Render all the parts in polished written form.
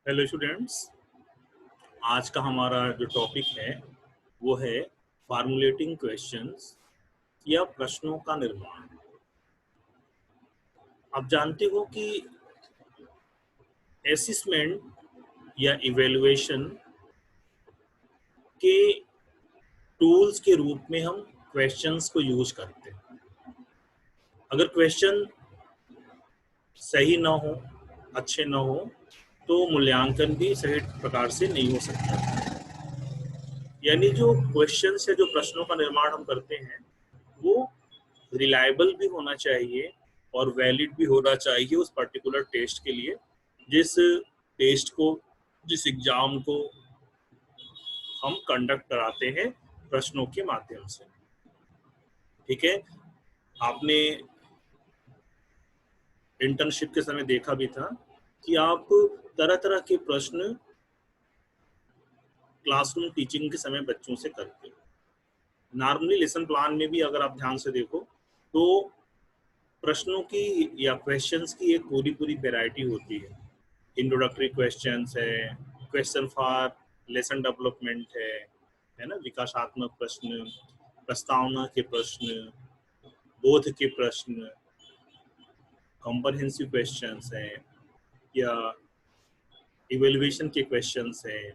Hello students. आज का हमारा जो टॉपिक है वो है फार्मुलेटिंग क्वेश्चंस या प्रश्नों का निर्माण। आप जानते हो कि असेसमेंट या इवैल्यूएशन के टूल्स के रूप में हम क्वेश्चंस को यूज करते हैं। अगर क्वेश्चन सही ना हो, अच्छे ना हो, तो मूल्यांकन भी सही प्रकार से नहीं हो सकता। यानी जो क्वेश्चंस या जो प्रश्नों का निर्माण हम करते हैं वो रिलायबल भी होना चाहिए और वैलिड भी होना चाहिए उस पर्टिकुलर टेस्ट के लिए, जिस टेस्ट को, जिस एग्जाम को हम कंडक्ट कराते हैं प्रश्नों के माध्यम से। ठीक है, आपने इंटर्नशिप के समय देखा भी था कि आप तरह तरह के प्रश्न क्लासरूम टीचिंग के समय बच्चों से करते हैं। नॉर्मली लेसन प्लान में भी अगर आप ध्यान से देखो तो प्रश्नों की या क्वेश्चंस की एक पूरी पूरी वैरायटी होती है। इंट्रोडक्टरी क्वेश्चंस है, क्वेश्चन फॉर लेसन डेवलपमेंट है ना, विकासात्मक प्रश्न, प्रस्तावना के प्रश्न, बोध के प्रश्न, कॉम्प्रहेंसिव क्वेश्चंस हैं, या इवेल्युएशन के क्वेश्चंस हैं,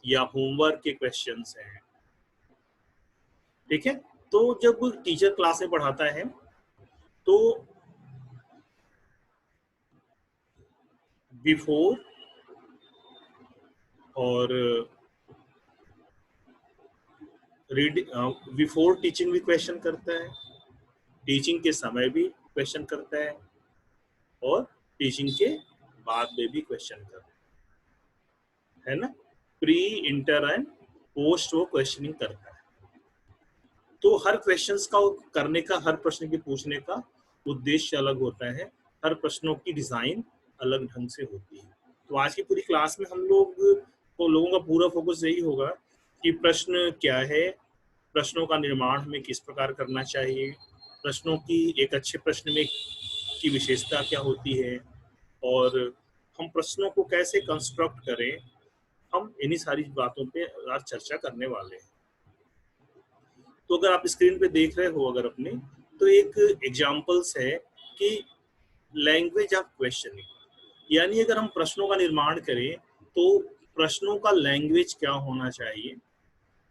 या होमवर्क के क्वेश्चंस हैं। ठीक है, तो जब टीचर क्लास में पढ़ाता है तो बिफोर और रीड बिफोर टीचिंग भी क्वेश्चन करता है, टीचिंग के समय भी क्वेश्चन करता है, और टीचिंग के बाद में भी क्वेश्चन करता है ना। प्री, इंटर एंड पोस्ट वो क्वेश्चनिंग करता है। तो हर क्वेश्चंस का करने का, हर प्रश्न के पूछने का उद्देश्य अलग होता है, हर प्रश्नों की डिजाइन अलग ढंग से होती है। तो आज की पूरी क्लास में हम लोगों का पूरा फोकस यही होगा कि प्रश्न क्या है, प्रश्नों का निर्माण हमें किस प्रकार करना चाहिए, प्रश्नों की, एक अच्छे प्रश्न में की विशेषता क्या होती है, और हम प्रश्नों को कैसे कंस्ट्रक्ट करें। हम इन्हीं सारी बातों पे आज चर्चा करने वाले हैं। तो अगर आप स्क्रीन पे देख रहे हो अगर अपने, तो एक एग्जांपल्स है कि लैंग्वेज ऑफ क्वेश्चनिंग, यानी अगर हम प्रश्नों का निर्माण करें तो प्रश्नों का लैंग्वेज क्या होना चाहिए।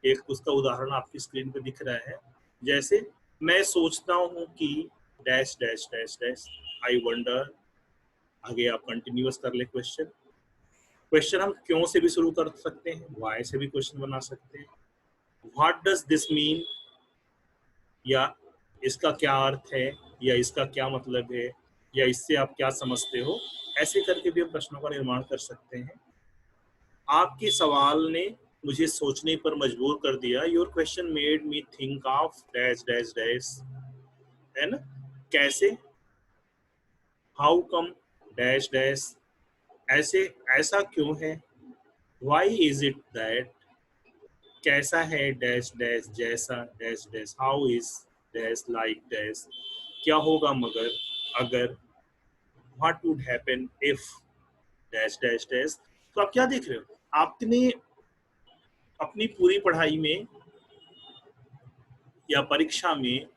एक उसका उदाहरण आपकी स्क्रीन पे दिख रहा है, जैसे मैं सोचता हूँ कि dash dash dash dash, I wonder. आगे आप कंटिन्यूअस कर ले क्वेश्चन। क्वेश्चन हम क्यों से भी शुरू कर सकते हैं, व्हाई से भी क्वेश्चन बना सकते हैं। व्हाट डज दिस मीन, या इसका क्या अर्थ है, या इसका क्या मतलब है, या इससे आप क्या समझते हो। ऐसे करके भी हम प्रश्नों का निर्माण कर सकते हैं। आपके सवाल ने मुझे सोचने पर मजबूर कर दिया। Your question made me think of dash dash dash, है ना। कैसे, हाउ कम डैश डैश, ऐसे, ऐसा क्यों है, व्हाई इज इट दैट, कैसा है डैश डैश, जैसा dash dash, how is dash like dash, क्या होगा मगर, अगर, what would happen if dash dash dash. तो आप क्या देख रहे हो, आपने अपनी पूरी पढ़ाई में या परीक्षा में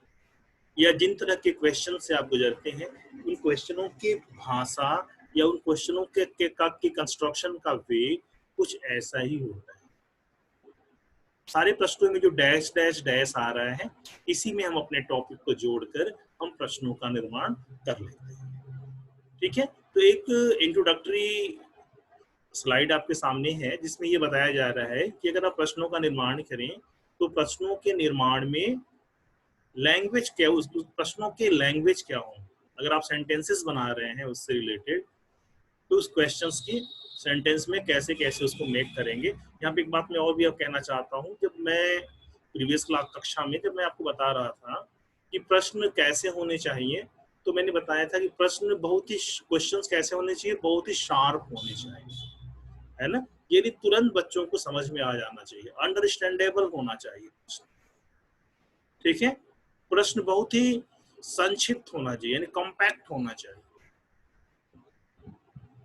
या जिन तरह के क्वेश्चन से आप गुजरते हैं, उन क्वेश्चनों की भाषा या उन क्वेश्चनों के कंस्ट्रक्शन का वे कुछ ऐसा ही होता है। सारे प्रश्नों में जो डैश डैश डैश आ रहा है, इसी में हम अपने टॉपिक को जोड़कर हम प्रश्नों का निर्माण कर लेते हैं। ठीक है, तो एक इंट्रोडक्टरी स्लाइड आपके सामने है जिसमें ये बताया जा रहा है कि अगर आप प्रश्नों का निर्माण करें तो प्रश्नों के निर्माण में लैंग्वेज क्या, उस प्रश्नों के लैंग्वेज क्या हो। अगर आप सेंटेंसेस बना रहे हैं उससे रिलेटेड, तो उस क्वेश्चंस की सेंटेंस में कैसे कैसे उसको मेक करेंगे। यहाँ पे एक बात मैं और भी अब कहना चाहता हूँ, जब मैं प्रीवियस क्लास कक्षा में जब मैं आपको बता रहा था कि प्रश्न कैसे होने चाहिए, तो मैंने बताया था कि प्रश्न बहुत ही, क्वेश्चंस कैसे होने चाहिए, बहुत ही शार्प होने चाहिए, है ना। यानी तुरंत बच्चों को समझ में आ जाना चाहिए, अंडरस्टैंडेबल होना चाहिए। ठीक है, प्रश्न बहुत ही संक्षिप्त होना चाहिए, यानी कॉम्पैक्ट होना चाहिए।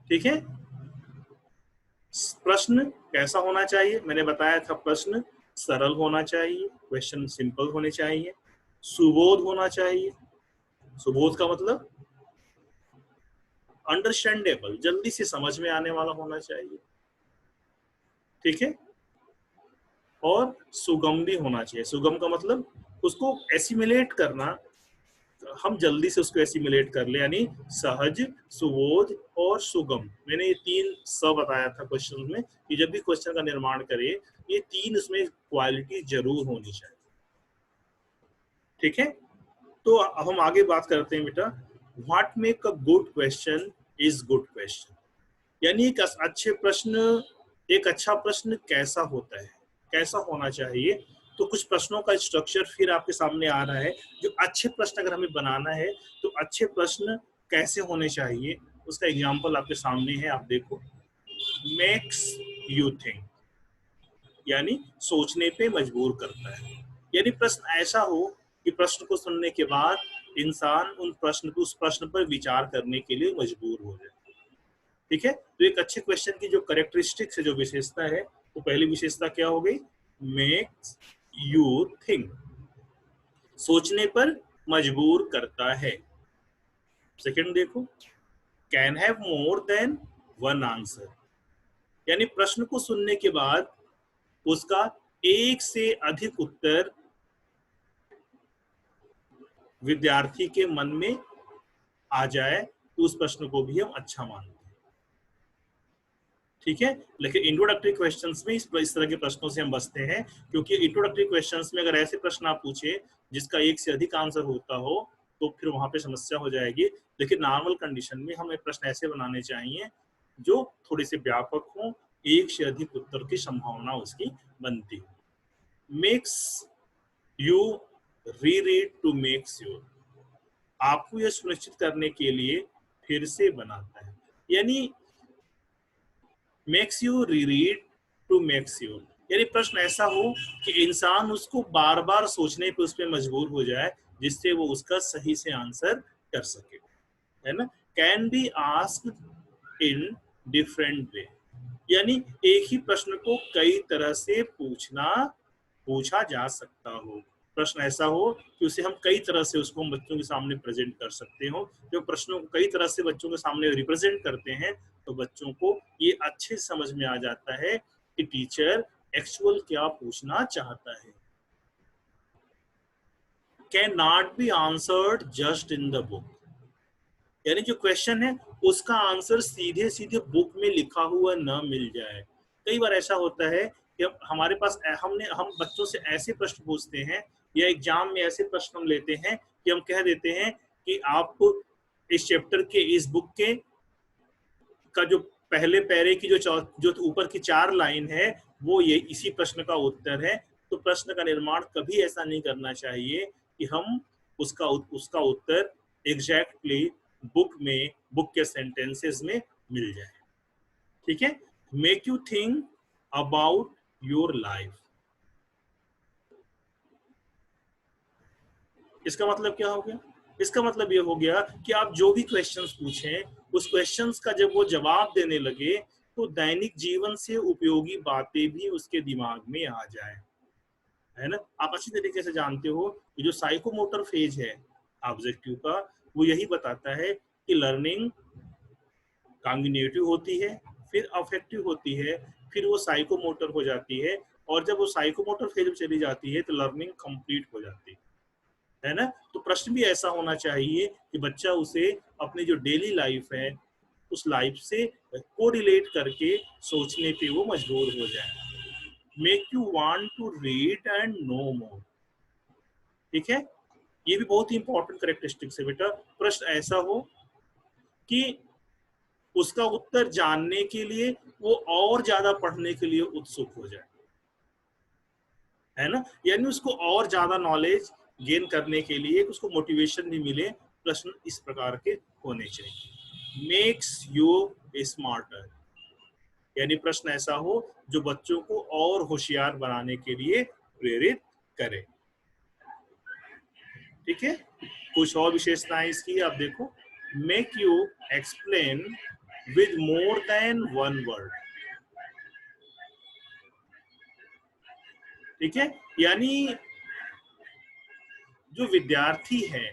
ठीक है, प्रश्न कैसा होना चाहिए, मैंने बताया था प्रश्न सरल होना चाहिए, क्वेश्चन सिंपल होने चाहिए, सुबोध होना चाहिए, सुबोध का मतलब अंडरस्टैंडेबल, जल्दी से समझ में आने वाला होना चाहिए, ठीक है, और सुगम भी होना चाहिए। सुगम का मतलब उसको एसिमिलेट करना, हम जल्दी से उसको एसिमिलेट कर ले, यानी सहज, सुबोध और सुगम। मैंने ये तीन बताया था क्वेश्चन में कि जब भी क्वेश्चन का निर्माण करें ये तीन उसमें क्वालिटी जरूर होनी चाहिए, ठीक है। तो अब हम आगे बात करते हैं बेटा, what make a good question is good question, यानी एक अच्छा प्रश्न कैसा होता है, कैसा होना चाहिए। तो कुछ प्रश्नों का स्ट्रक्चर फिर आपके सामने आ रहा है। जो अच्छे प्रश्न अगर हमें बनाना है तो अच्छे प्रश्न कैसे होने चाहिए, उसका एग्जांपल आपके सामने है, आप देखो। मेक्स यू थिंक, यानी सोचने पे मजबूर करता है, यानी प्रश्न ऐसा हो कि प्रश्न को सुनने के बाद इंसान उस प्रश्न पर विचार करने के लिए मजबूर हो जाए, ठीक है। तो एक अच्छे क्वेश्चन की जो करेक्टरिस्टिक्स है, जो विशेषता है, वो पहली विशेषता क्या हो गई, मेक्स यू थिंक, सोचने पर मजबूर करता है। सेकंड देखो, can have more than one answer, यानी प्रश्न को सुनने के बाद उसका एक से अधिक उत्तर विद्यार्थी के मन में आ जाए तो उस प्रश्न को भी हम अच्छा मानते हैं, ठीक है। लेकिन इंट्रोडक्टरी क्वेश्चंस में इस तरह के प्रश्नों से हम बचते हैं, क्योंकि इंट्रोडक्टरी क्वेश्चंस में अगर ऐसे प्रश्न आप पूछे जिसका एक से अधिक आंसर होता हो तो फिर वहां पे समस्या हो जाएगी। लेकिन नॉर्मल कंडीशन में हमें प्रश्न ऐसे बनाने चाहिए जो थोड़े से व्यापक हो, एक से अधिक उत्तर की संभावना उसकी बनती हो। Makes you reread to make sure, आपको यह सुनिश्चित करने के लिए फिर से बनाता है, यानी makes you reread to makes you, यानी प्रश्न ऐसा हो कि इंसान उसको बार बार सोचने पे उस पर मजबूर हो जाए, जिससे वो उसका सही से आंसर कर सके, है ना। Can be asked in different way, यानी एक ही प्रश्न को कई तरह से पूछा जा सकता हो। प्रश्न ऐसा हो कि उसे हम कई तरह से उसको हम बच्चों के सामने प्रेजेंट कर सकते हो। जो प्रश्नों को कई तरह से बच्चों के सामने रिप्रेजेंट करते हैं तो बच्चों को ये अच्छे समझ में आ जाता है कि टीचर एक्चुअल क्या पूछना चाहता है। Can not be answered just in the book, यानी जो क्वेश्चन है उसका आंसर सीधे सीधे बुक में लिखा हुआ न मिल जाए। कई बार ऐसा होता है कि हमारे पास हम बच्चों से ऐसे प्रश्न पूछते हैं या एग्जाम में ऐसे प्रश्न हम लेते हैं कि हम कह देते हैं कि आप इस चैप्टर के इस बुक के का जो पहले पैरे की जो ऊपर की 4 लाइन है वो ये इसी प्रश्न का उत्तर है। तो प्रश्न का निर्माण कभी ऐसा नहीं करना चाहिए कि हम उसका उत्तर एग्जैक्टली बुक के सेंटेंसेस में मिल जाए, ठीक है। Make you think about your life, इसका मतलब क्या हो गया, इसका मतलब ये हो गया कि आप जो भी क्वेश्चंस पूछें उस क्वेश्चंस का जब वो जवाब देने लगे तो दैनिक जीवन से उपयोगी बातें भी उसके दिमाग में आ जाए, है ना। आप अच्छी तरीके से जानते हो कि जो साइकोमोटर फेज है ऑब्जेक्टिव का, वो यही बताता है कि लर्निंग कॉग्निटिव होती है, फिर अफेक्टिव होती है, फिर वो साइकोमोटर हो जाती है, और जब वो साइकोमोटर फेज में चली जाती है तो लर्निंग कंप्लीट हो जाती है ना। तो प्रश्न भी ऐसा होना चाहिए कि बच्चा उसे अपनी जो डेली लाइफ है उस लाइफ से कोरिलेट करके सोचने पे वो मजबूर हो जाए। Make you want to read and no more, ठीक है। ये भी बहुत ही इंपॉर्टेंट करेक्टरिस्टिक्स है बेटा। प्रश्न ऐसा हो कि उसका उत्तर जानने के लिए वो और ज्यादा पढ़ने के लिए उत्सुक हो जाए, है ना, यानी उसको और ज्यादा नॉलेज गेन करने के लिए उसको मोटिवेशन भी मिले। प्रश्न इस प्रकार के होने चाहिए। मेक्स यू स्मार्टर, यानी प्रश्न ऐसा हो जो बच्चों को और होशियार बनाने के लिए प्रेरित करे, ठीक है। कुछ और विशेषताएं इसकी आप देखो, make you explain with more than one word, ठीक है, यानी जो विद्यार्थी है,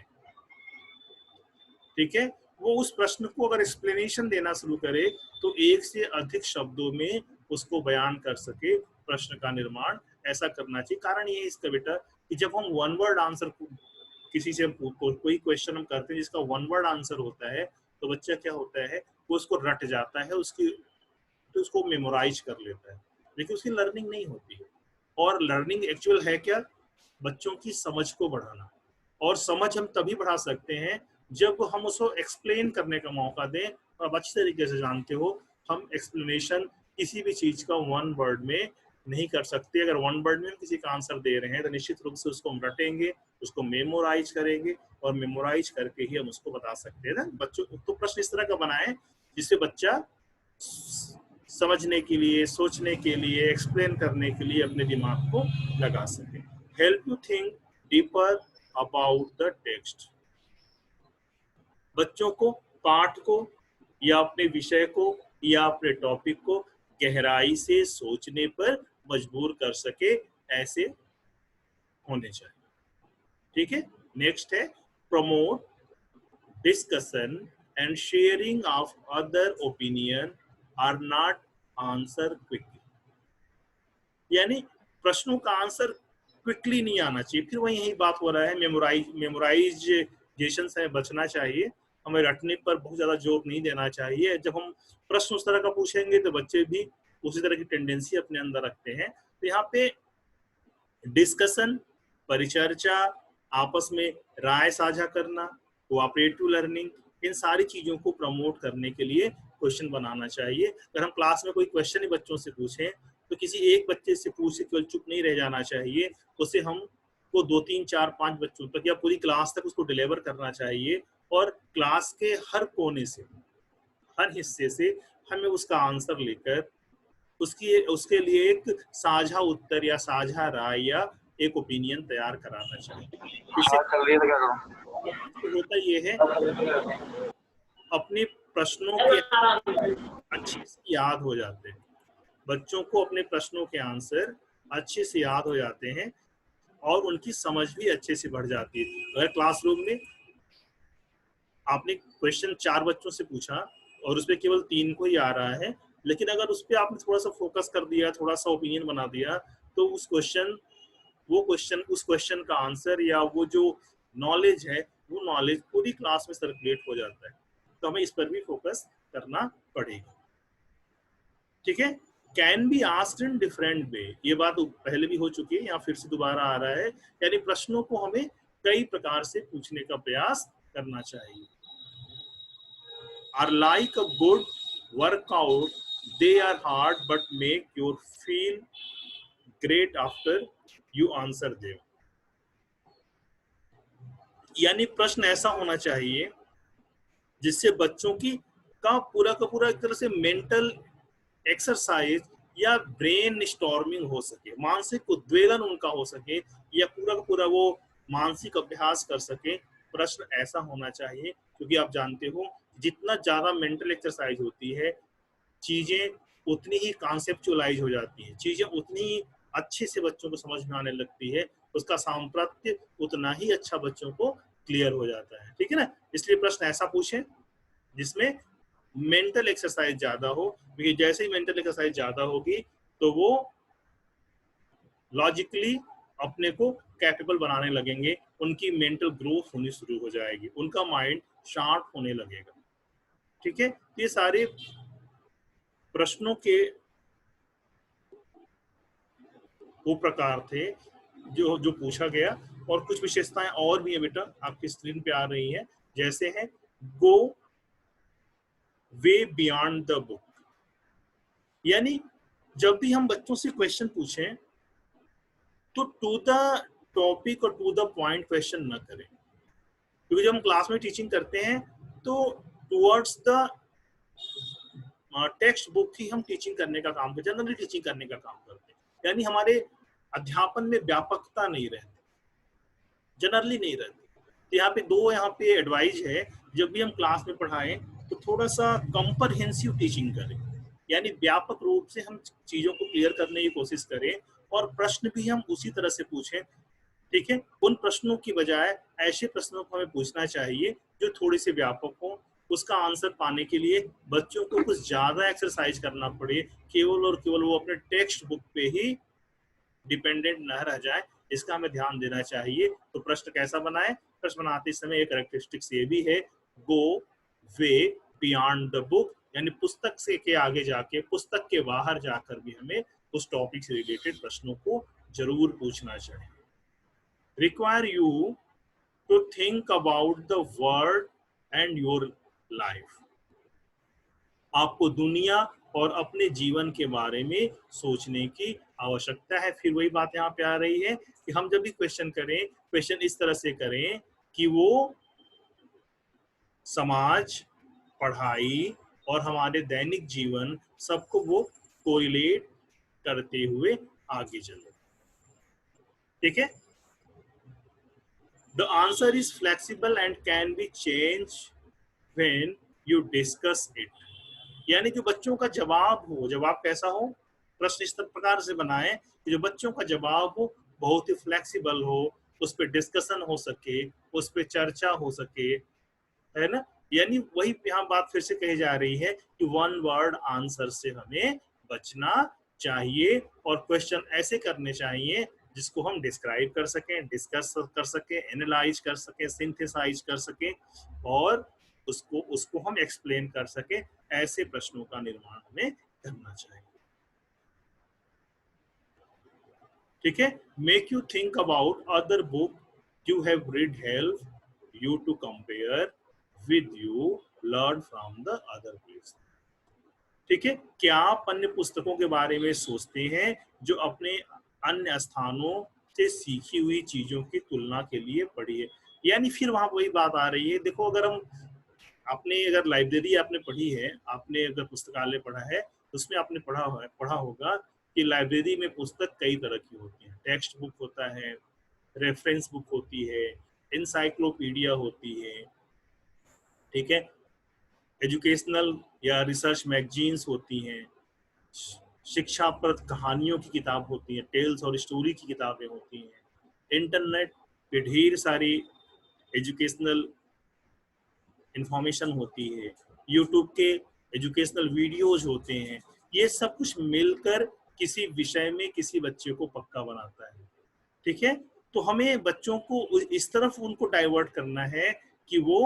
ठीक है, वो उस प्रश्न को अगर एक्सप्लेनेशन देना शुरू करे तो एक से अधिक शब्दों में उसको बयान कर सके, प्रश्न का निर्माण ऐसा करना चाहिए। कारण ये इसका बेटा कि जब हम वन वर्ड आंसर किसी से कोई क्वेश्चन हम करते हैं जिसका वन वर्ड आंसर होता है, तो बच्चा क्या होता है, वो उसको रट जाता है, उसकी तो उसको मेमोराइज कर लेता है, लेकिन उसकी लर्निंग नहीं होती है। और लर्निंग एक्चुअल है क्या, बच्चों की समझ को बढ़ाना। और समझ हम तभी बढ़ा सकते हैं जब हम उसको एक्सप्लेन करने का मौका दें। अब अच्छी तरीके से जानते हो, हम एक्सप्लेनेशन किसी भी चीज का वन वर्ड में नहीं कर सकते। अगर वन वर्ड में हम किसी का आंसर दे रहे हैं तो निश्चित रूप से उसको हम रटेंगे, उसको मेमोराइज करेंगे, और मेमोराइज करके ही हम उसको बता सकते हैं ना बच्चों। तो प्रश्न इस तरह का बनाएं जिससे बच्चा समझने के लिए, सोचने के लिए, एक्सप्लेन करने के लिए अपने दिमाग को लगा सके। Help you think deeper about the text. बच्चों को पाठ को या अपने विषय को या अपने टॉपिक को गहराई से सोचने पर मजबूर कर सके, ऐसे होने चाहिए। ठीक है, नेक्स्ट है promote discussion and sharing of other opinion are not answer quickly. यानी प्रश्नों का आंसर क्विकली नहीं आना चाहिए। फिर वही यही बात हो रहा है, मेमोराइजेशन से बचना चाहिए, हमें रटने पर बहुत ज्यादा जोर नहीं देना चाहिए। जब हम प्रश्न उस तरह का पूछेंगे तो बच्चे भी उसी तरह की टेंडेंसी अपने अंदर रखते हैं। तो यहाँ पे डिस्कशन, परिचर्चा, आपस में राय साझा करना, कोऑपरेटिव लर्निंग, इन सारी चीजों को प्रमोट करने के लिए क्वेश्चन बनाना चाहिए। अगर हम क्लास में कोई क्वेश्चन ही बच्चों से पूछें तो किसी एक बच्चे से पूछ के केवल चुप नहीं रह जाना चाहिए, उसे हम को 2, 3, 4, 5 बच्चों तक या पूरी क्लास तक उसको डिलीवर करना चाहिए। और क्लास के हर कोने से, हर हिस्से से हमें उसका आंसर लेकर उसके लिए एक साझा उत्तर या साझा राय या एक ओपिनियन तैयार कराना चाहिए। इससे होता ये है, अपने प्रश्नों के अच्छे से याद हो जाते हैं, बच्चों को अपने प्रश्नों के आंसर अच्छे से याद हो जाते हैं और उनकी समझ भी अच्छे से बढ़ जाती है। अगर क्लासरूम में आपने क्वेश्चन 4 बच्चों से पूछा और उसमें केवल 3 को ही आ रहा है, लेकिन अगर उस पर आपने थोड़ा सा फोकस कर दिया, थोड़ा सा ओपिनियन बना दिया, तो उस क्वेश्चन का आंसर या वो जो नॉलेज है, वो नॉलेज पूरी क्लास में सर्कुलेट हो जाता है। तो हमें इस पर भी फोकस करना पड़ेगा। ठीक है, can be asked in different way, ये बात पहले भी हो चुकी है, यहाँ फिर से दोबारा आ रहा है। यानी प्रश्नों को हमें कई प्रकार से पूछने का प्रयास करना चाहिए। Are like a good workout, they are hard but make you feel great after you answer them। यानी प्रश्न ऐसा होना चाहिए जिससे बच्चों की का पूरा एक तरह से मेंटल एक्सरसाइज या ब्रेन स्टॉर्मिंग हो सके, मानसिक उद्वेलन उनका हो सके, या पूरा का पूरा वो मानसिक अभ्यास कर सके। प्रश्न ऐसा होना चाहिए, क्योंकि आप जानते हो जितना ज्यादा मेंटल एक्सरसाइज होती है, चीजें उतनी ही कॉन्सेप्चुअलाइज हो जाती हैं, चीजें उतनी ही अच्छे से बच्चों को समझ में आने लगती है, उसका सामर्थ्य उतना ही अच्छा बच्चों को क्लियर हो जाता है। ठीक है ना, इसलिए प्रश्न ऐसा पूछें जिसमें मेंटल एक्सरसाइज ज्यादा हो, क्योंकि जैसे ही मेंटल एक्सरसाइज ज्यादा होगी तो वो लॉजिकली अपने को कैपेबल बनाने लगेंगे, उनकी मेंटल ग्रोथ होनी शुरू हो जाएगी, उनका माइंड शार्प होने लगेगा। ठीक है, ये सारे प्रश्नों के वो प्रकार थे जो पूछा गया। और कुछ विशेषताएं और भी है बेटा, आपकी स्क्रीन पे आ रही है, जैसे है गो वे बियॉन्ड द बुक। यानी जब भी हम बच्चों से क्वेश्चन पूछें तो टू द टॉपिक और टू द पॉइंट क्वेश्चन न करें, क्योंकि जब हम क्लास में टीचिंग करते हैं तो टुवर्ड्स द टेक्स्ट बुक ही हम टीचिंग करने का काम करते हैं, जनरली टीचिंग करने का काम करते हैं। यानी हमारे अध्यापन में व्यापकता नहीं रहती, जनरली नहीं रहती। तो यहाँ पे एडवाइस है, जब भी हम क्लास में पढ़ाएं तो थोड़ा सा कंप्रहेंसिव टीचिंग करें, यानी व्यापक रूप से हम चीजों को क्लियर करने की कोशिश करें, और प्रश्न भी हम उसी तरह से पूछें। ठीक है, उन प्रश्नों की बजाय ऐसे प्रश्नों को हमें पूछना चाहिए जो थोड़े से व्यापक हो। उसका आंसर पाने के लिए बच्चों को कुछ ज्यादा एक्सरसाइज करना पड़े, केवल और केवल वो अपने टेक्स्ट बुक पे ही डिपेंडेंट न रह जाए, इसका हमें ध्यान देना चाहिए। तो प्रश्न कैसा बनाए? प्रश्न बनाते समय एक कैरेक्टरिस्टिक्स ये भी है, गो वे बियॉन्ड द बुक, यानी पुस्तक से के आगे जाके, पुस्तक के बाहर जाकर भी हमें उस टॉपिक से रिलेटेड प्रश्नों को जरूर पूछना चाहिए। Require you to think about the world and your life, आपको दुनिया और अपने जीवन के बारे में सोचने की आवश्यकता है। फिर वही बात यहाँ पे आ रही है कि हम जब भी क्वेश्चन करें, क्वेश्चन इस तरह से करें कि वो समाज, पढ़ाई और हमारे दैनिक जीवन सबको वो कोरिलेट करते हुए आगे चले। ठीक है, the answer is flexible and can be change when you discuss it, यानी जो बच्चों का जवाब हो, जवाब कैसा हो, प्रश्न इस प्रकार से बनाए कि जो बच्चों का जवाब हो बहुत ही फ्लेक्सिबल हो, उस पर डिस्कशन हो सके, उस पर चर्चा हो सके, है ना। यानी वही यहाँ बात फिर से कही जा रही है कि वन वर्ड आंसर से हमें बचना चाहिए और क्वेश्चन ऐसे करने चाहिए जिसको हम डिस्क्राइब कर सकें, डिस्कस कर सकें, एनालाइज कर सकें, सिंथेसाइज कर सकें और उसको उसको हम एक्सप्लेन कर सकें। ऐसे प्रश्नों का निर्माण हमें करना चाहिए। ठीक है, make you think about other book you have read, help you to compare with you learn from the other place. ठीक है, क्या आप अन्य पुस्तकों के बारे में सोचते हैं जो अपने अन्य स्थानों से सीखी हुई चीजों की तुलना के लिए पढ़ी है? यानी फिर वहां वही बात आ रही है, देखो अगर हम, आपने अगर लाइब्रेरी आपने पढ़ी है, आपने अगर पुस्तकालय पढ़ा है, तो उसमें आपने पढ़ा होगा कि लाइब्रेरी में पुस्तक कई तरह की होती है। टेक्स्ट बुक होता है, रेफरेंस बुक होती है, इंसाइक्लोपीडिया होती है, ठीक है, एजुकेशनल या रिसर्च मैगजीन्स होती हैं, शिक्षाप्रद कहानियों की किताब होती हैं, टेल्स और स्टोरी की किताबें होती हैं, इंटरनेट पे ढेर सारी एजुकेशनल इंफॉर्मेशन होती है, यूट्यूब के एजुकेशनल वीडियोज होते हैं। ये सब कुछ मिलकर किसी विषय में किसी बच्चे को पक्का बनाता है। ठीक है, तो हमें बच्चों को इस तरफ उनको डाइवर्ट करना है कि वो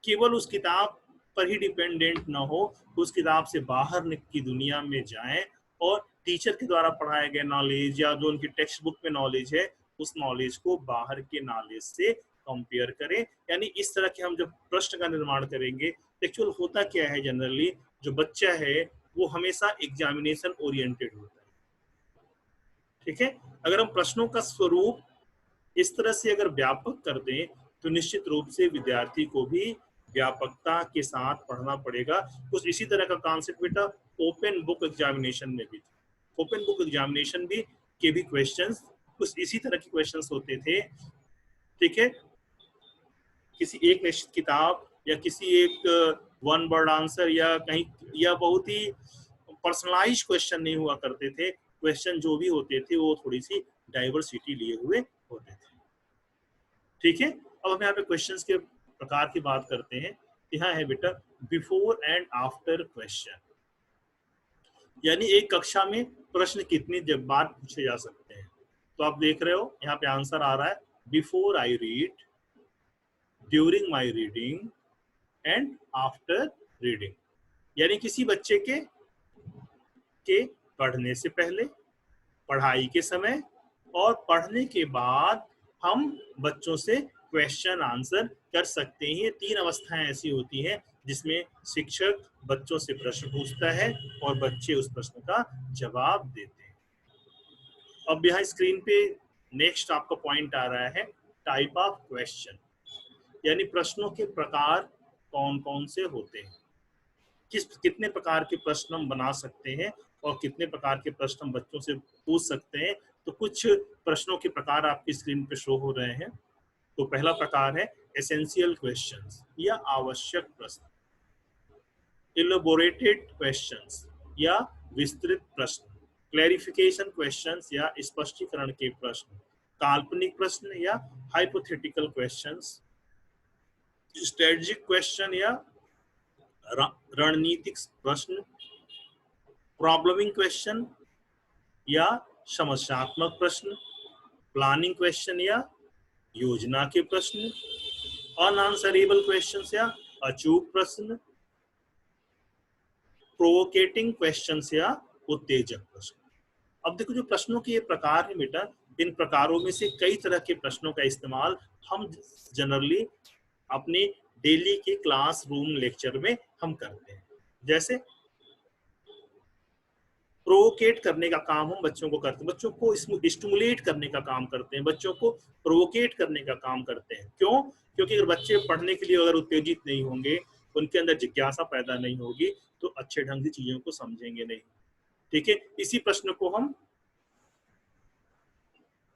केवल उस किताब पर ही डिपेंडेंट ना हो, उस किताब से बाहर की दुनिया में जाएं और टीचर के द्वारा पढ़ाए गए नॉलेज या जो उनकी टेक्स्ट बुक में नॉलेज है, उस नॉलेज को बाहर के नॉलेज से कंपेयर करें। यानी इस तरह के हम जब प्रश्न का निर्माण करेंगे, एक्चुअल होता क्या है, जनरली जो बच्चा है वो हमेशा एग्जामिनेशन ओरिएंटेड होता है। ठीक है, अगर हम प्रश्नों का स्वरूप इस तरह से अगर व्यापक कर दें तो निश्चित रूप से विद्यार्थी को भी व्यापकता के साथ पढ़ना पड़ेगा। कुछ इसी तरह का कॉन्सेप्ट बेटा ओपन बुक एग्जामिनेशन में भी, ओपन बुक एग्जामिनेशन भी के भी क्वेश्चंस कुछ इसी तरह के क्वेश्चंस होते थे। ठीक है, किसी एक निश्चित किताब या किसी एक वन वर्ड आंसर या कहीं, या बहुत ही पर्सनलाइज क्वेश्चन नहीं हुआ करते थे। क्वेश्चन जो भी होते थे वो थोड़ी सी डाइवर्सिटी लिए हुए होते थे। ठीक है, अब हम यहाँ पे क्वेश्चंस के प्रकार की बात करते हैं। यहाँ है बेटा बिफोर एंड आफ्टर क्वेश्चन, यानी एक कक्षा में प्रश्न कितनी बार पूछे जा सकते हैं। तो आप देख रहे हो यहाँ पे आंसर आ रहा है before I read, during my reading and after reading, यानी किसी बच्चे के पढ़ने से पहले, पढ़ाई के समय और पढ़ने के बाद हम बच्चों से क्वेश्चन आंसर कर सकते हैं। ये तीन अवस्थाएं ऐसी होती हैं जिसमें शिक्षक बच्चों से प्रश्न पूछता है और बच्चे उस प्रश्न का जवाब देते हैं। अब यहाँ स्क्रीन पे नेक्स्ट आपका पॉइंट आ रहा है टाइप ऑफ क्वेश्चन, यानी प्रश्नों के प्रकार कौन कौन से होते हैं, कितने प्रकार के प्रश्न हम बना सकते हैं और कितने प्रकार के प्रश्न हम बच्चों से पूछ सकते हैं। तो कुछ प्रश्नों के प्रकार आपकी स्क्रीन पे शो हो रहे हैं। तो पहला प्रकार है एसेंशियल क्वेश्चंस या आवश्यक प्रश्न, इलेबोरेटेड क्वेश्चंस या विस्तृत प्रश्न, क्लैरिफिकेशन क्वेश्चंस या स्पष्टीकरण के प्रश्न, काल्पनिक प्रश्न या हाइपोथेटिकल क्वेश्चंस, स्ट्रेटजिक क्वेश्चन या रणनीतिक प्रश्न, प्रॉब्लमिंग क्वेश्चन या समस्यात्मक प्रश्न, प्लानिंग क्वेश्चन या योजना के प्रश्न, अनआंसरेबल क्वेश्चंस या अचूक प्रश्न, प्रोवोकेटिंग क्वेश्चंस या उत्तेजक प्रश्न। अब देखो जो प्रश्नों के ये प्रकार है बेटा, इन प्रकारों में से कई तरह के प्रश्नों का इस्तेमाल हम जनरली अपने डेली के क्लासरूम लेक्चर में हम करते हैं। जैसे प्रोवोकेट करने का काम हम बच्चों को करते हैं, बच्चों को स्टिमुलेट करने का काम करते हैं, बच्चों को प्रोवोकेट करने का काम करते हैं। क्यों? क्योंकि अगर बच्चे पढ़ने के लिए अगर उत्तेजित नहीं होंगे, उनके अंदर जिज्ञासा पैदा नहीं होगी, तो अच्छे ढंग से चीजों को समझेंगे नहीं। ठीक है, इसी प्रश्न को हम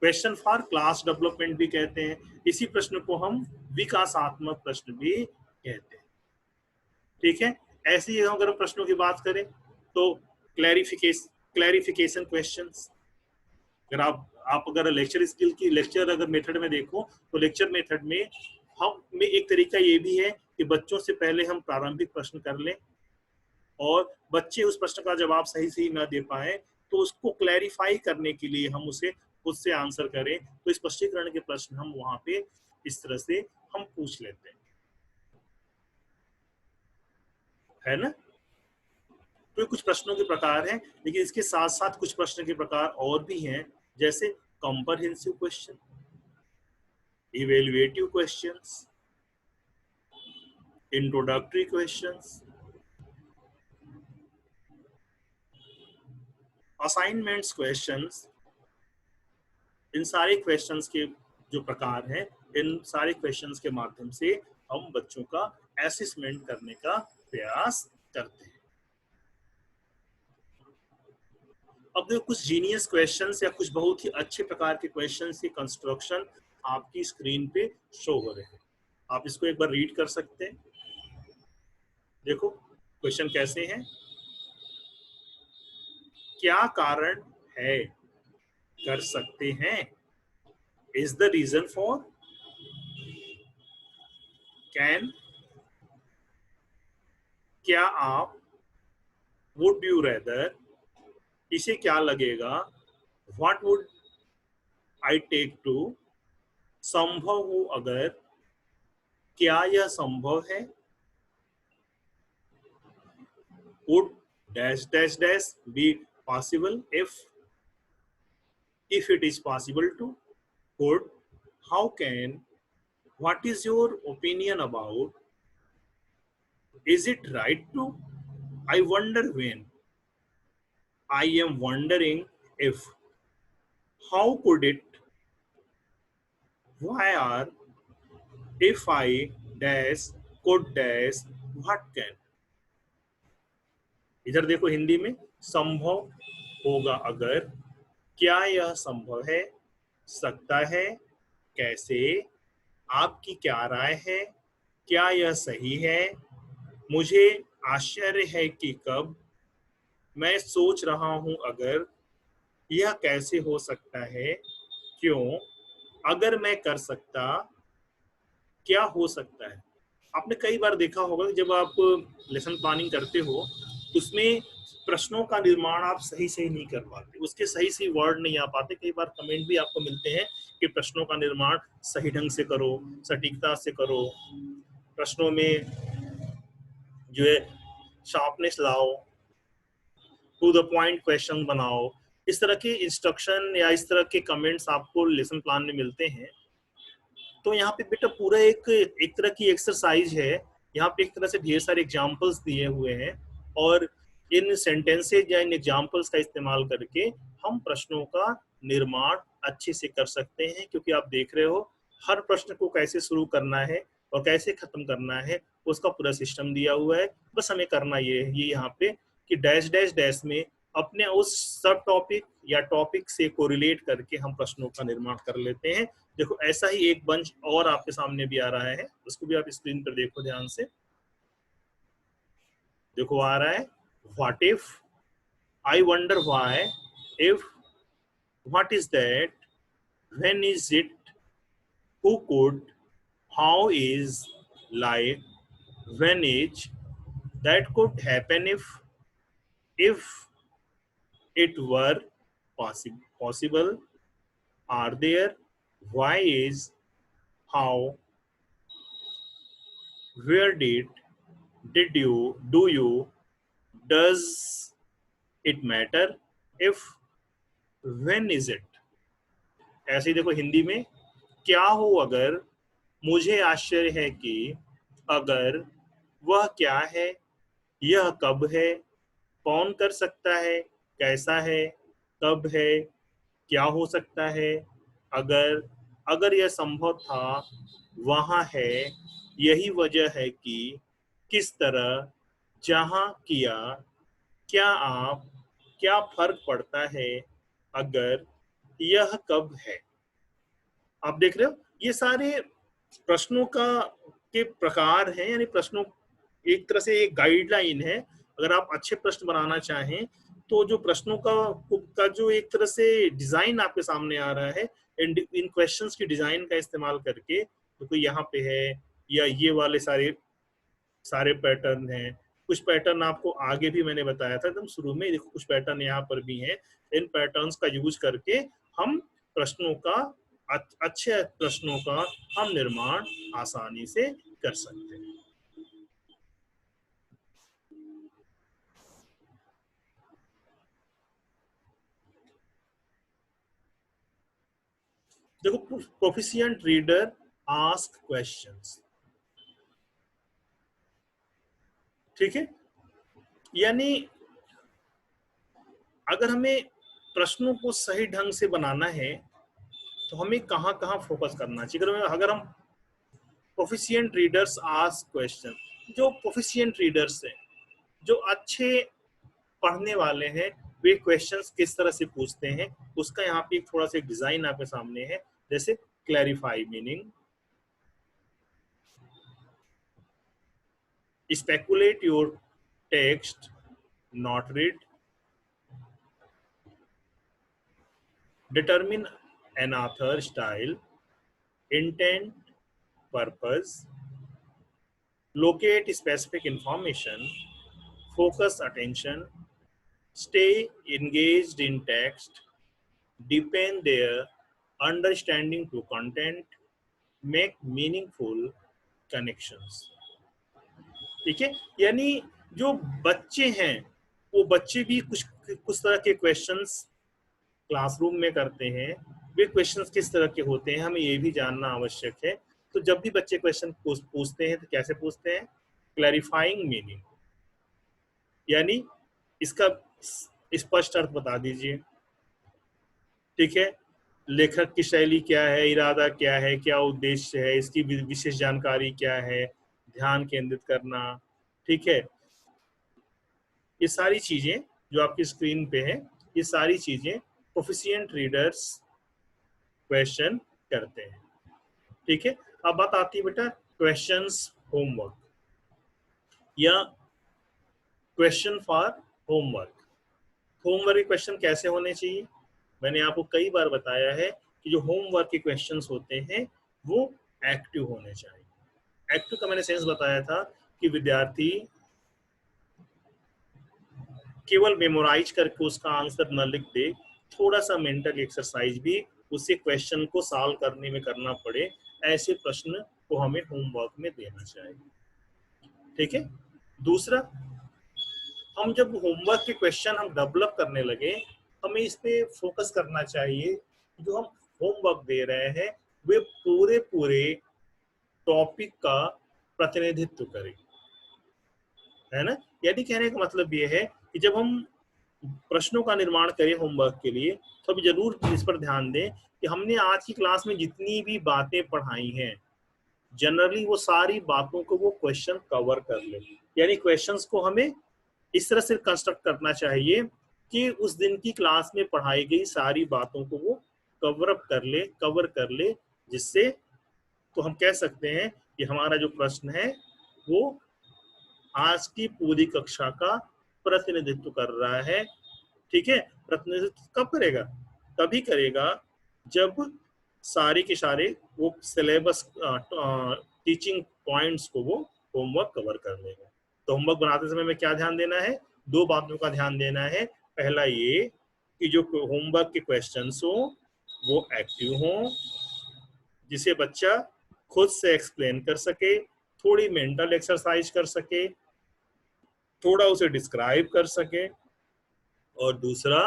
क्वेश्चन फॉर क्लास डेवलपमेंट भी कहते हैं, इसी प्रश्न को हम विकासात्मक प्रश्न भी कहते हैं। ठीक है, ऐसे ही अगर हम प्रश्नों की बात करें तो क्लैरिफिकेशन क्वेश्चंस, अगर आप अगर लेक्चर स्किल की लेक्चर अगर मेथड में देखो तो लेक्चर मेथड में हम में एक तरीका ये भी है कि बच्चों से पहले हम प्रारंभिक प्रश्न कर लें और बच्चे उस प्रश्न का जवाब सही सही ना दे पाए तो उसको क्लैरिफाई करने के लिए हम उसे खुद से आंसर करें, तो स्पष्टीकरण के प्रश्न हम वहां पे इस तरह से हम पूछ लेते हैं, है ना। तो कुछ प्रश्नों के प्रकार हैं, लेकिन इसके साथ साथ कुछ प्रश्न के प्रकार और भी हैं, जैसे comprehensive question, evaluative questions, introductory questions, assignments questions. इन सारे क्वेश्चंस के जो प्रकार हैं, इन सारे क्वेश्चंस के माध्यम से हम बच्चों का असेसमेंट करने का प्रयास करते हैं। अब देखो कुछ जीनियस क्वेश्चंस या कुछ बहुत ही अच्छे प्रकार के क्वेश्चंस की कंस्ट्रक्शन आपकी स्क्रीन पे शो हो रहे हैं, आप इसको एक बार रीड कर सकते हैं। देखो क्वेश्चन कैसे हैं, क्या कारण है, कर सकते हैं, is the reason for, can, क्या आप, वुड यू रेदर, इसे क्या लगेगा, what would I take to, संभव हो अगर, क्या यह संभव है, would dash dash dash be possible if it is possible to, could, how can, what is your opinion about, is it right to, I wonder when, I am wondering if, how could it, why are, if I dash could dash, what can। इधर देखो हिंदी में, संभव होगा अगर, क्या यह संभव है, सकता है, कैसे, आपकी क्या राय है, क्या यह सही है, मुझे आश्चर्य है कि कब, मैं सोच रहा हूं अगर, यह कैसे हो सकता है, क्यों, अगर मैं कर सकता, क्या हो सकता है। आपने कई बार देखा होगा कि जब आप लेसन प्लानिंग करते हो उसमें प्रश्नों का निर्माण आप सही सही नहीं कर पाते, उसके सही सही वर्ड नहीं आ पाते। कई बार कमेंट भी आपको मिलते हैं कि प्रश्नों का निर्माण सही ढंग से करो, सटीकता से करो, प्रश्नों में जो है शार्पनेस लाओ, टू द पॉइंट क्वेश्चन बनाओ। इस तरह के इंस्ट्रक्शन या इस तरह के कमेंट्स आपको लेसन प्लान में मिलते हैं। तो यहाँ पे बेटा पूरा एक तरह की एक्सरसाइज है, यहाँ पे एक तरह से ढेर सारे एग्जाम्पल्स दिए हुए हैं और इन सेंटेंसेज या इन एग्जाम्पल्स का इस्तेमाल करके हम प्रश्नों का निर्माण अच्छे से कर सकते हैं। क्योंकि आप देख रहे हो हर प्रश्न को कैसे शुरू करना है और कैसे खत्म करना है उसका पूरा सिस्टम दिया हुआ है। बस हमें करना ये यहाँ पे कि डैश डैश डैश में अपने उस सब टॉपिक या टॉपिक से कोरिलेट करके हम प्रश्नों का निर्माण कर लेते हैं। देखो ऐसा ही एक बंच और आपके सामने भी आ रहा है, उसको भी आप स्क्रीन पर देखो ध्यान से। देखो आ रहा है, what if, I wonder why, if, what is that, when is it, who could, how is, like, when is, that could happen if it were possible, are there, why is, how, where did you, do you, does it matter, if, when is it। ऐसे ही देखो हिंदी में, क्या हो अगर, मुझे आश्चर्य है कि, अगर, वह क्या है, यह कब है, कौन कर सकता है, कैसा है, कब है, क्या हो सकता है, अगर यह संभव था, वहाँ है, यही वजह है कि, किस तरह, जहाँ किया, क्या आप, क्या फर्क पड़ता है, अगर, यह कब है। आप देख रहे हो ये सारे प्रश्नों का के प्रकार हैं, यानी प्रश्नों एक तरह से एक गाइडलाइन है। अगर आप अच्छे प्रश्न बनाना चाहें तो जो प्रश्नों का जो एक तरह से डिजाइन आपके सामने आ रहा है, इन क्वेश्चंस की डिजाइन का इस्तेमाल करके, तो कोई यहाँ पे है, या ये वाले सारे सारे पैटर्न हैं। कुछ पैटर्न आपको आगे भी मैंने बताया था एकदम शुरू में, देखो कुछ पैटर्न यहाँ पर भी हैं। इन पैटर्न्स का यूज करके हम प्रश्नों का, अच्छे प्रश्नों का हम निर्माण आसानी से कर सकते हैं। देखो प्रोफिशिएंट रीडर आस्क क्वेश्चंस, ठीक है, यानी अगर हमें प्रश्नों को सही ढंग से बनाना है तो हमें कहाँ कहाँ फोकस करना चाहिए। अगर हम प्रोफिशिएंट रीडर्स आस्क क्वेश्चन, जो प्रोफिशिएंट रीडर्स हैं, जो अच्छे पढ़ने वाले हैं, वे क्वेश्चंस किस तरह से पूछते हैं, उसका यहाँ पे एक थोड़ा सा डिजाइन आपके सामने है। जैसे clarify meaning, speculate your text, not read, determine an author style, intent, purpose, locate specific information, focus attention, stay engaged in text, deepen their understanding to content, make meaningful connections। ठीक है, यानी जो बच्चे हैं वो बच्चे भी कुछ कुछ तरह के क्वेश्चंस क्लासरूम में करते हैं। वे क्वेश्चंस किस तरह के होते हैं हमें ये भी जानना आवश्यक है। तो जब भी बच्चे क्वेश्चन पूछते हैं तो कैसे पूछते हैं, क्लैरिफाइंग मीनिंग, यानी इसका स्पष्ट अर्थ बता दीजिए। ठीक है, लेखक की शैली क्या है, इरादा क्या है, क्या उद्देश्य है, इसकी विशेष जानकारी क्या है, ध्यान केंद्रित करना। ठीक है, ये सारी चीजें जो आपकी स्क्रीन पे है, ये सारी चीजें प्रोफिशिएंट रीडर्स क्वेश्चन करते हैं। ठीक है, अब बात आती है बेटा क्वेश्चंस होमवर्क या क्वेश्चन फॉर होमवर्क। होमवर्क के क्वेश्चन कैसे होने चाहिए, मैंने आपको कई बार बताया है कि जो होमवर्क के क्वेश्चंस होते हैं वो एक्टिव होने चाहिए। एक्टिव का मैंने सेंस बताया था कि विद्यार्थी केवल मेमोराइज करके उसका आंसर न लिख दे, थोड़ा सा मेंटल एक्सरसाइज भी उसे क्वेश्चन को सॉल्व करने में करना पड़े, ऐसे प्रश्न को हमें होमवर्क में देना चाहिए। ठीक है, दूसरा, हम जब होमवर्क के क्वेश्चन हम डेवलप करने लगे, हमें इस पे फोकस करना चाहिए जो हम होमवर्क दे रहे हैं वे पूरे पूरे टॉपिक का प्रतिनिधित्व करें, है ना। यानी कहने का मतलब ये है कि जब हम प्रश्नों का निर्माण करें होमवर्क के लिए तो अभी जरूर इस पर ध्यान दें कि हमने आज की क्लास में जितनी भी बातें पढ़ाई हैं जनरली वो सारी बातों को वो क्वेश्चन कवर कर ले। यानी क्वेश्चंस को हमें इस तरह से कंस्ट्रक्ट करना चाहिए कि उस दिन की क्लास में पढ़ाई गई सारी बातों को वो कवर कर ले, जिससे तो हम कह सकते हैं कि हमारा जो प्रश्न है वो आज की पूरी कक्षा का प्रतिनिधित्व कर रहा है। ठीक है, प्रतिनिधित्व कब करेगा? तभी करेगा जब सारे के सारे वो सिलेबस टीचिंग पॉइंट्स को वो होमवर्क कवर कर लेगा। तो होमवर्क बनाते समय में क्या ध्यान देना है? दो बातों का ध्यान देना है। पहला ये कि जो होमवर्क के क्वेश्चंस हो वो एक्टिव हों, जिसे बच्चा खुद से एक्सप्लेन कर सके, थोड़ी मेंटल एक्सरसाइज कर सके, थोड़ा उसे डिस्क्राइब कर सके। और दूसरा,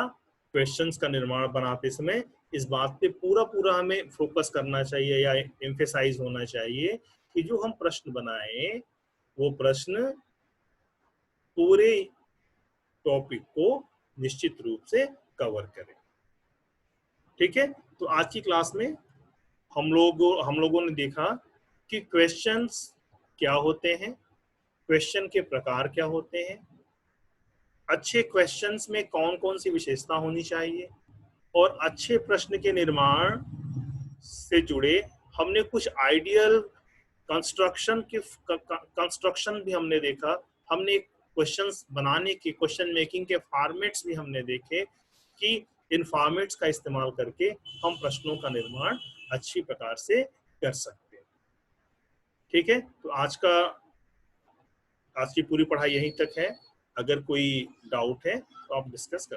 क्वेश्चंस का निर्माण बनाते समय इस बात पे पूरा पूरा हमें फोकस करना चाहिए या एम्फेसाइज होना चाहिए कि जो हम प्रश्न बनाए वो प्रश्न पूरे टॉपिक को निश्चित रूप से कवर करें। ठीक है, तो आज की क्लास में हम लोगों ने देखा कि क्वेश्चंस क्या होते हैं, क्वेश्चन के प्रकार क्या होते हैं, अच्छे क्वेश्चंस में कौन कौन सी विशेषता होनी चाहिए, और अच्छे प्रश्न के निर्माण से जुड़े हमने कुछ आइडियल कंस्ट्रक्शन भी हमने देखा। हमने क्वेश्चंस बनाने के, क्वेश्चन मेकिंग के फॉर्मेट्स भी हमने देखे कि इन फॉर्मेट्स का इस्तेमाल करके हम प्रश्नों का निर्माण अच्छी प्रकार से कर सकते हैं। ठीक है, तो आज की पूरी पढ़ाई यहीं तक है। अगर कोई डाउट है तो आप डिस्कस कर